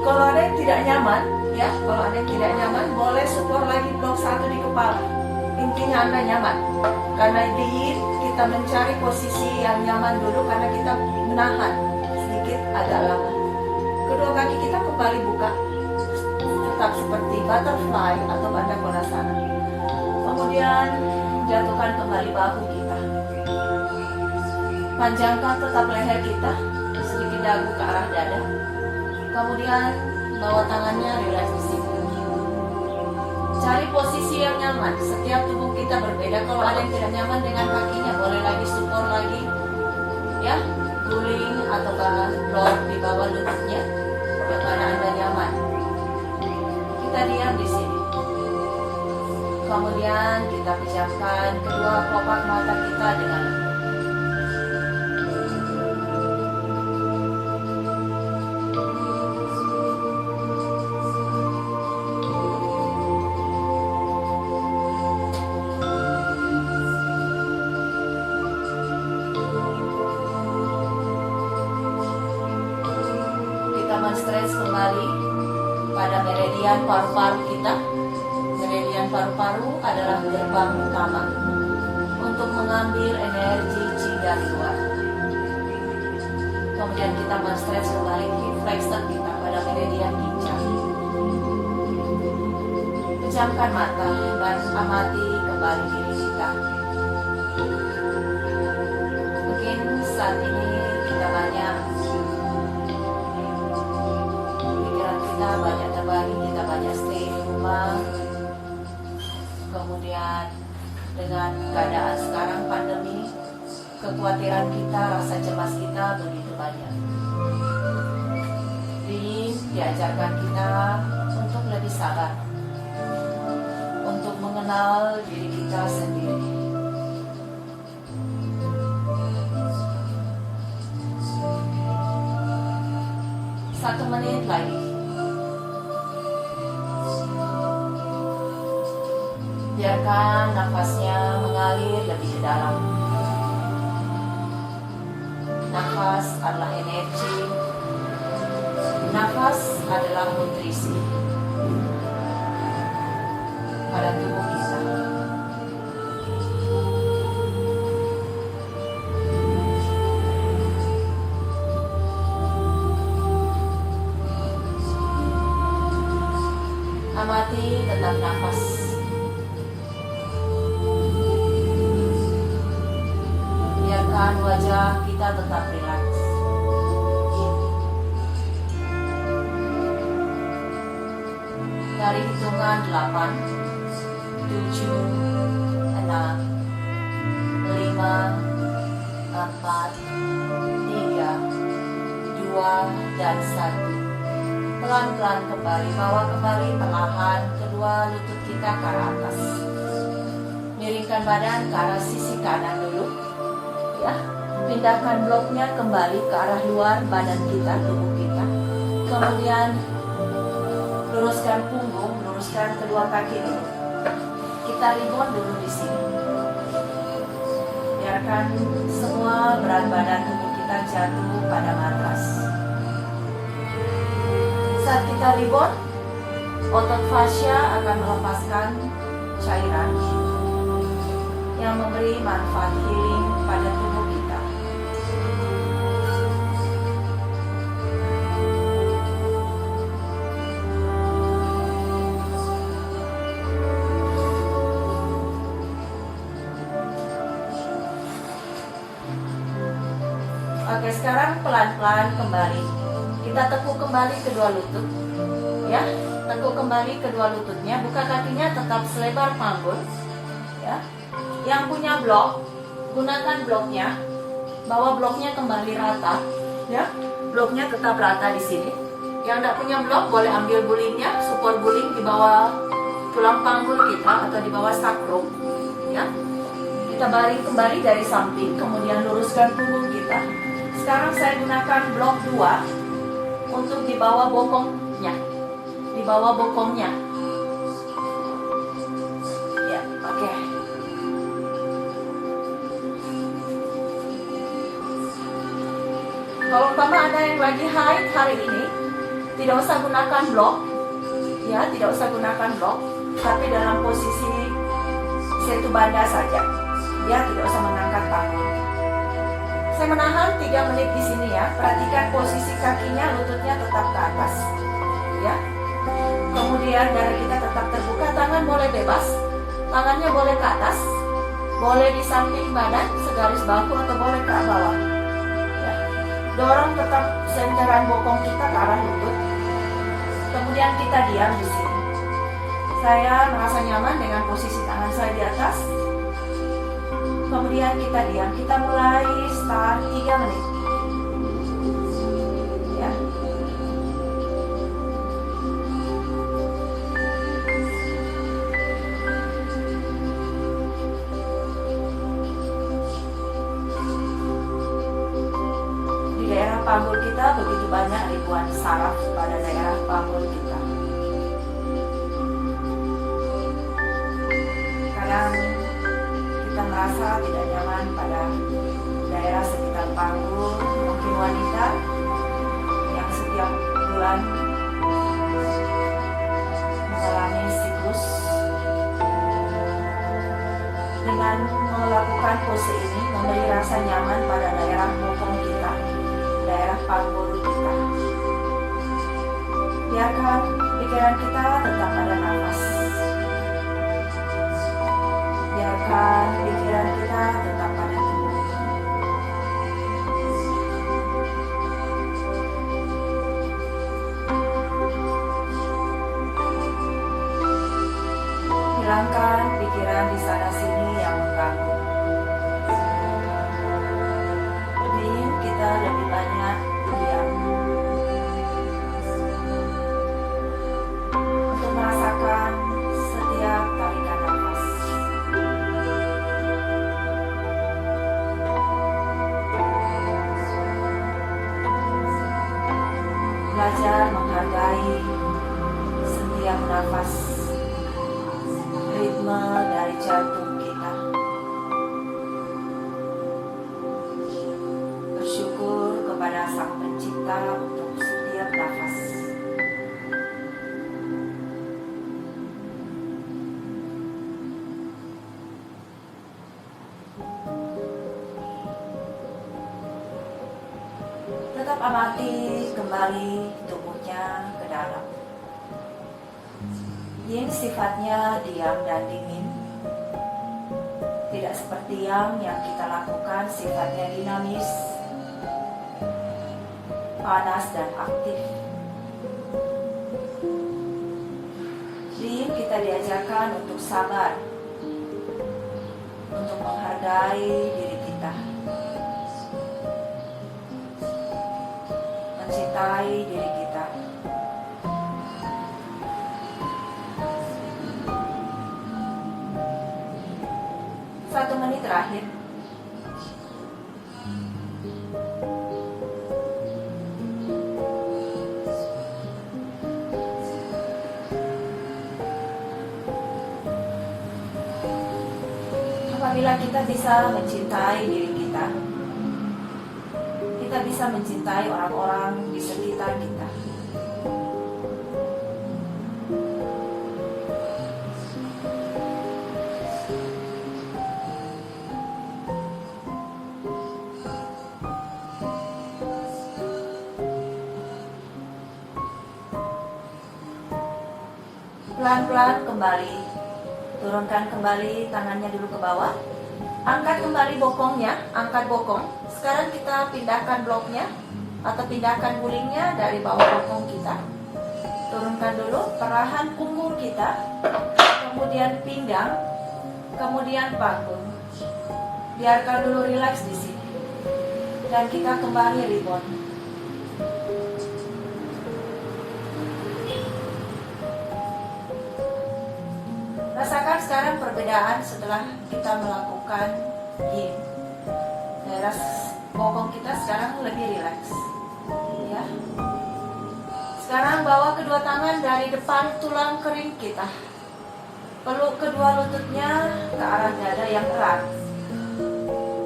Kalau ada yang tidak nyaman, ya, kalau ada yang tidak nyaman, boleh support lagi blok satu di kepala. Intinya Anda nyaman. Karena di kita mencari posisi yang nyaman dulu karena kita menahan sedikit agak lama. Kedua kaki kita kembali buka, tetap seperti butterfly atau banda konasana. Kemudian jatuhkan kembali bahu kita. Panjangkan tetap leher kita, sedikit dagu ke arah dada. Kemudian bawa tangannya rileks di sini. Cari posisi yang nyaman. Setiap tubuh kita berbeda. Kalau ada yang tidak nyaman dengan kakinya, boleh lagi support lagi, ya, guling atau blok di bawah lututnya, yang mana Anda nyaman. Kita diam di sini. Kemudian kita pejamkan kedua kelopak mata kita dengan stretch kembali pada meridian paru-paru kita, meridian paru-paru adalah gerbang utama untuk mengambil energi chi dari luar. Kemudian kita men-stretch kembali hip flexor kita pada meridian pincang. Pejamkan mata dan amati kembali diri kita. Mungkin saat ini kita banyak pikiran kita banyak terbagi, kita banyak stay di rumah. Kemudian dengan keadaan sekarang pandemi, kekhawatiran kita, rasa cemas kita begitu banyak. Diajarkan kita untuk lebih sabar, untuk mengenal diri kita sendiri. Satu menit lagi. Biarkan nafasnya mengalir lebih ke dalam. Nafas adalah energi. Nafas adalah nutrisi pada tubuh kita. Amati tetap nafas. Biarkan wajah kita tetap rileks. Dari hitungan 8, 7, 6, 5, 4, 3, 2, dan 1. Pelan-pelan kembali, bawa kembali perlahan kedua lutut kita ke arah atas. Miringkan badan ke arah sisi kanan dulu. Ya, pindahkan bloknya kembali ke arah luar badan kita, tubuh kita. Kemudian luruskan punggung, luruskan kedua kaki dulu. Kita rebound dulu di sini. Biarkan semua berat badan tubuh kita jatuh pada matras. Saat kita rebound, otot fascia akan melepaskan cairan yang memberi manfaat healing pada tubuh kita. Oke, sekarang pelan-pelan kembali. Kita tekuk kembali kedua lutut. Ya, tekuk kembali kedua lututnya. Buka kakinya tetap selebar panggul. Ya. Yang punya blok, gunakan bloknya. Bawa bloknya kembali rata. Ya, bloknya tetap rata di sini. Yang tidak punya blok boleh ambil bulingnya, support buling di bawah tulang panggul kita atau di bawah sakrum. Ya. Kita baring kembali dari samping, kemudian luruskan punggung kita. Sekarang saya gunakan blok 2 untuk di bawah bokongnya. Di bawah bokongnya. Ya, oke. Kalau umpama ada yang lagi haid hari ini, tidak usah gunakan blok. Ya, tidak usah gunakan blok, tapi dalam posisi setu banda saja. Ya, tidak usah mengangkat panggul. Saya menahan 3 menit di sini ya. Perhatikan posisi kakinya, lututnya tetap ke atas. Ya. Kemudian dada kita tetap terbuka, tangan boleh bebas. Tangannya boleh ke atas. Boleh di samping badan, segaris bahu atau boleh ke bawah. Ya. Dorong tetap senteran bokong kita ke arah lutut. Kemudian kita diam di sini. Saya merasa nyaman dengan posisi tangan saya di atas. Kemudian kita diam, kita mulai start 3 menit. Ya. Di daerah panggul kita begitu banyak ribuan saraf pada daerah panggul kita. Kadang kita merasa tidak nyaman pada daerah sekitar panggul, mungkin wanita yang setiap bulan mengalami siklus Dalam pose ini memberi rasa nyaman pada daerah bokong kita, daerah panggul kita. Biarkan pikiran kita tetap pada nafas. Biarkan pikiran kita tetap pada tubuh. Hilangkan pikiran di sana sini yang mengganggu. Ingin kita lebih banyak diam untuk merasakan setiap tarikan nafas. Belajar menghargai setiap nafas, ritme dari jantung kita. Bersyukur kepada Sang Pencipta untuk setiap nafas. Tetap amati kembali tubuhnya ke dalam. Yin sifatnya diam dan dingin. Tidak seperti yang kita lakukan sifatnya dinamis, panas dan aktif. Di Yin kita diajarkan untuk sabar, untuk menghargai diri kita, mencintai diri kita. Satu menit terakhir. Apabila kita bisa mencintai diri kita, kita bisa mencintai orang-orang di sekitar kita. Pelan-pelan kembali, turunkan kembali tangannya dulu ke bawah. Angkat kembali bokongnya, angkat bokong. Sekarang kita pindahkan bloknya atau pindahkan gulingnya dari bawah bokong kita. Turunkan dulu, perlahan punggung kita, kemudian pinggang, kemudian panggul. Biarkan dulu rileks di sini. Dan kita kembali rebound. Rasakan sekarang perbedaan setelah kita melakukan Yin. Daerah bokong kita sekarang lebih rileks. Ya. Sekarang bawa kedua tangan dari depan tulang kering kita. Peluk kedua lututnya ke arah dada yang erat.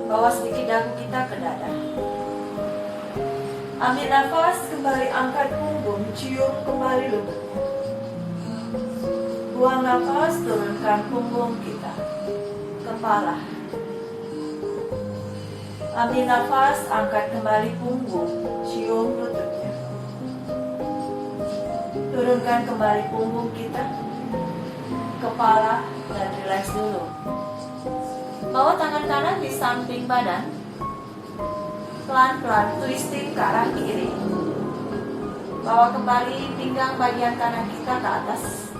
Bawa sedikit dagu kita ke dada. Ambil nafas, kembali angkat punggung, cium kembali lututnya. Buang nafas, turunkan punggung kita, kepala. Ambil nafas, angkat kembali punggung, cium lututnya. Turunkan kembali punggung kita, kepala, dan rileks dulu. Bawa tangan kanan di samping badan. Pelan-pelan twisting ke arah kiri. Bawa kembali pinggang bagian kanan kita ke atas.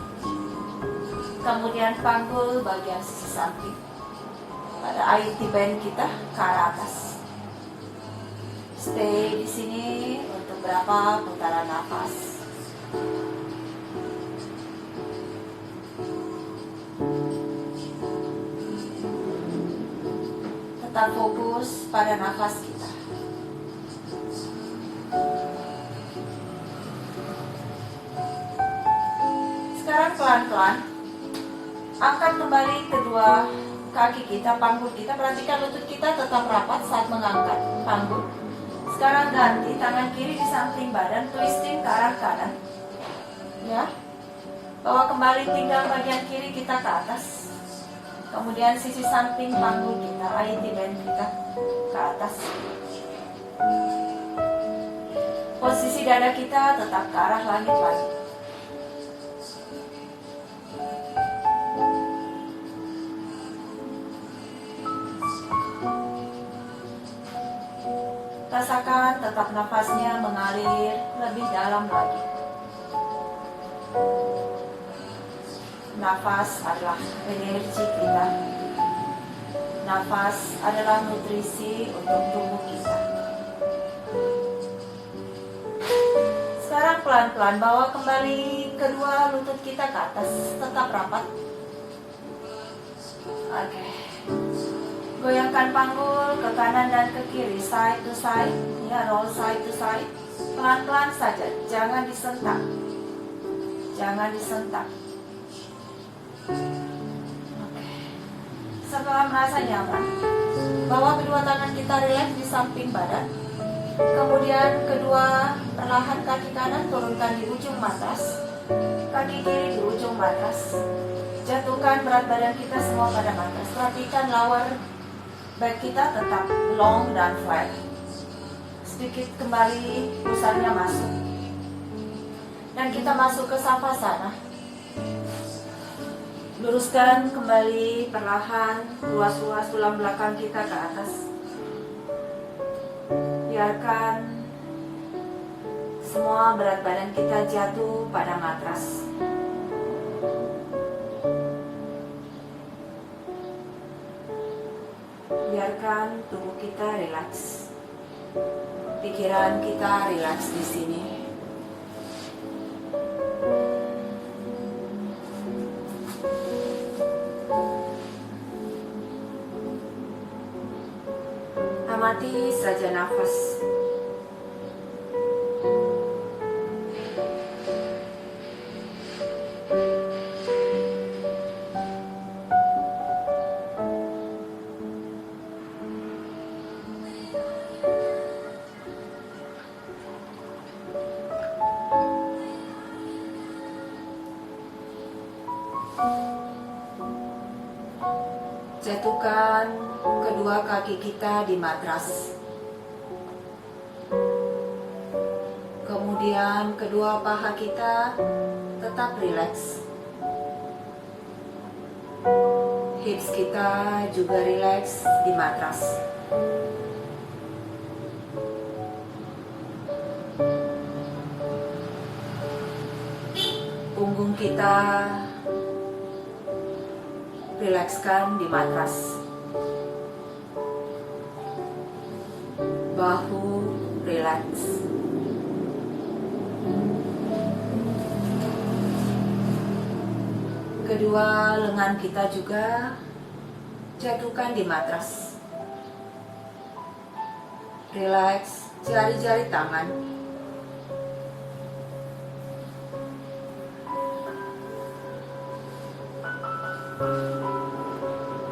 Kemudian panggul bagian sisi samping pada IT band kita ke arah atas. Stay di sini untuk berapa putaran nafas. Tetap fokus pada nafas kita. Sekarang pelan-pelan angkat kembali kedua kaki kita, panggul kita. Perhatikan lutut kita tetap rapat saat mengangkat panggul. Sekarang ganti, tangan kiri di samping badan, twisting ke arah kanan. Ya. Bawa kembali pinggang bagian kiri kita ke atas. Kemudian sisi samping panggul kita, IT band kita ke atas. Posisi dada kita tetap ke arah langit lagi. Rasakan tetap nafasnya mengalir lebih dalam lagi. Nafas adalah energi kita. Nafas adalah nutrisi untuk tubuh kita. Sekarang pelan-pelan bawa kembali kedua lutut kita ke atas, tetap rapat. Oke. Goyangkan panggul ke kanan dan ke kiri, side to side, ya, roll side to side. Pelan-pelan saja, jangan disentak. Jangan disentak. Oke. Setelah merasa nyaman, bawa kedua tangan kita rileks di samping badan. Kemudian kedua perlahan kaki kanan turunkan di ujung matras, kaki kiri di ujung matras. Jatuhkan berat badan kita semua pada matras. Perhatikan lower back kita tetap long dan flat. Sedikit kembali pusarnya masuk. Dan kita masuk ke savasana. Luruskan kembali perlahan luas-luas tulang belakang kita ke atas. Biarkan semua berat badan kita jatuh pada matras. Biarkan tubuh kita rileks. Pikiran kita rileks di sini. Amati saja nafas. Jatuhkan kedua kaki kita di matras. Kemudian kedua paha kita tetap rileks. Hips kita juga rileks di matras. Punggung kita rilekskan di matras. Bahu rileks. Kedua lengan kita juga jatuhkan di matras. Rileks jari-jari tangan.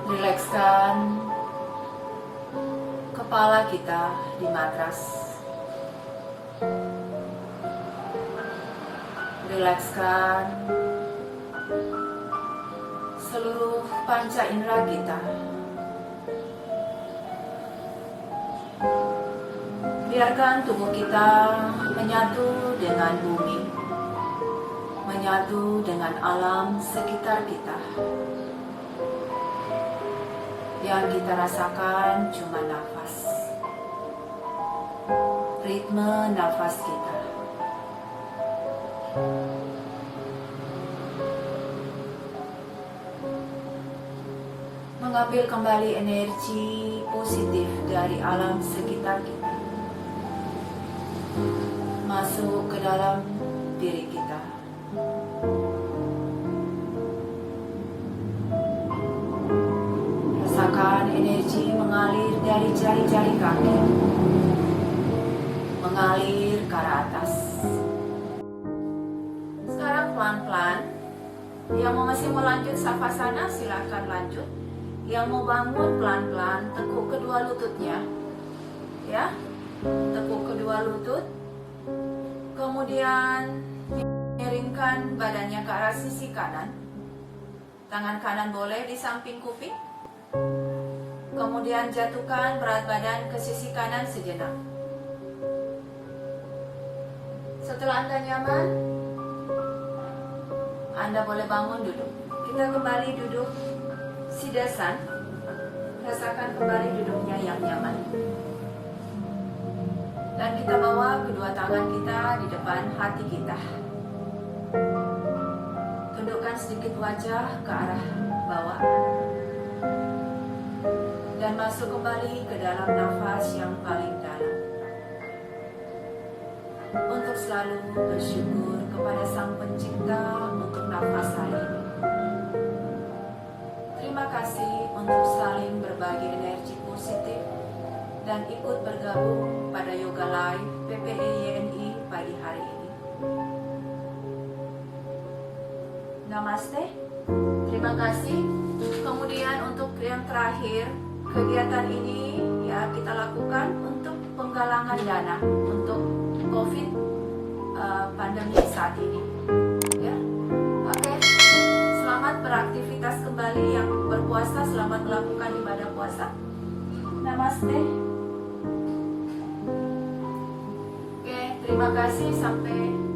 Rilekskan kepala kita di matras. Rilekskan seluruh panca indera kita. Biarkan tubuh kita menyatu dengan bumi, menyatu dengan alam sekitar kita. Yang kita rasakan cuma nafas, ritme nafas kita. Mengambil kembali energi positif dari alam sekitar kita, masuk ke dalam diri kita. Rasakan energi mengalir dari jari-jari kaki, mengalir ke arah atas. Sekarang pelan-pelan, yang masih mau lanjut savasana silakan lanjut. Yang mau bangun pelan-pelan tekuk kedua lututnya, ya, tekuk kedua lutut. Kemudian miringkan badannya ke arah sisi kanan. Tangan kanan boleh di samping kuping. Kemudian jatuhkan berat badan ke sisi kanan sejenak. Setelah Anda nyaman, Anda boleh bangun duduk. Kita kembali duduk sidasan. Rasakan kembali duduknya yang nyaman. Dan kita bawa kedua tangan kita di depan hati kita. Tundukkan sedikit wajah ke arah bawah. Dan masuk kembali ke dalam nafas yang paling dalam. Untuk selalu bersyukur kepada Sang Pencipta untuk nafas hari ini. Terima kasih untuk saling berbagi energi positif dan ikut bergabung pada Yoga Live PPI YNI pagi hari ini. Namaste. Terima kasih. Kemudian untuk yang terakhir, kegiatan ini ya kita lakukan untuk penggalangan dana untuk COVID pandemi saat ini. Ya, oke. Selamat beraktivitas kembali yang berpuasa. Selamat melakukan ibadah puasa. Namaste. Oke, terima kasih. Sampai